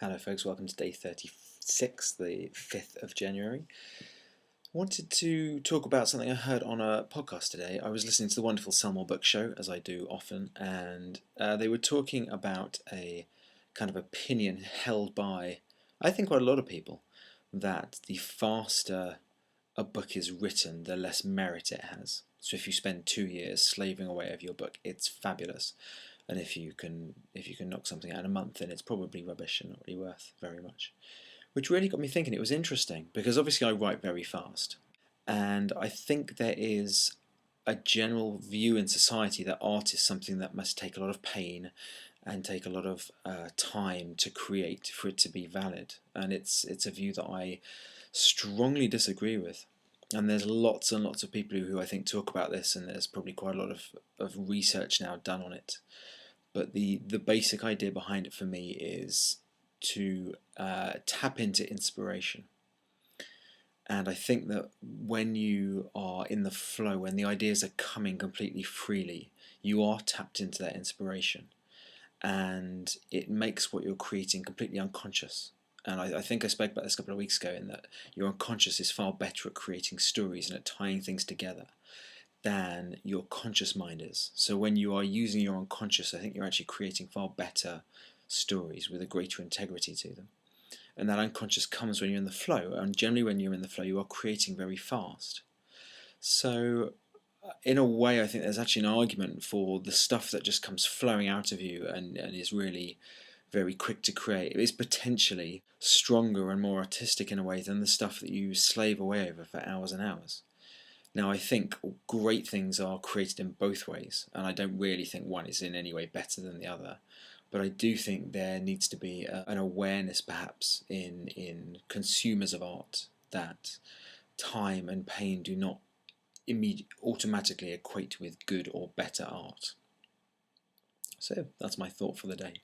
Hello folks, welcome to day 36, the 5th of January. I wanted to talk about something I heard on a podcast today. I was listening to the wonderful Sell More Book Show, as I do often, and they were talking about a kind of opinion held by, I think, quite a lot of people, that the faster a book is written, the less merit it has. So if you spend 2 years slaving away over your book, it's fabulous. And if you can knock something out in a month, then it's probably rubbish and not really worth very much. Which really got me thinking. It was interesting because obviously I write very fast, and I think there is a general view in society that art is something that must take a lot of pain and take a lot of time to create for it to be valid. And it's a view that I strongly disagree with. And there's lots and lots of people who I think talk about this, and there's probably quite a lot of research now done on it. But the basic idea behind it for me is to tap into inspiration. And I think that when you are in the flow, when the ideas are coming completely freely, you are tapped into that inspiration. And it makes what you're creating completely unconscious. And I think I spoke about this a couple of weeks ago, in that your unconscious is far better at creating stories and at tying things together than your conscious mind is. So when you are using your unconscious, I think you're actually creating far better stories with a greater integrity to them. And that unconscious comes when you're in the flow, and generally when you're in the flow you are creating very fast. So in a way I think there's actually an argument for the stuff that just comes flowing out of you and is really very quick to create. It is potentially stronger and more artistic in a way than the stuff that you slave away over for hours and hours. Now I think great things are created in both ways, and I don't really think one is in any way better than the other. But I do think there needs to be an awareness perhaps in consumers of art that time and pain do not automatically equate with good or better art. So that's my thought for the day.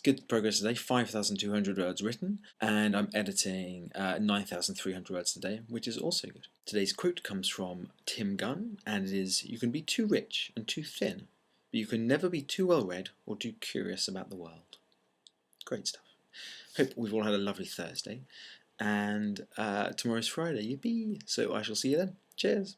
Good progress today, 5,200 words written, and I'm editing 9,300 words today, which is also good. Today's quote comes from Tim Gunn, and it is, "You can be too rich and too thin, but you can never be too well read or too curious about the world." Great stuff. Hope we've all had a lovely Thursday, and tomorrow's Friday, yippee! So I shall see you then. Cheers!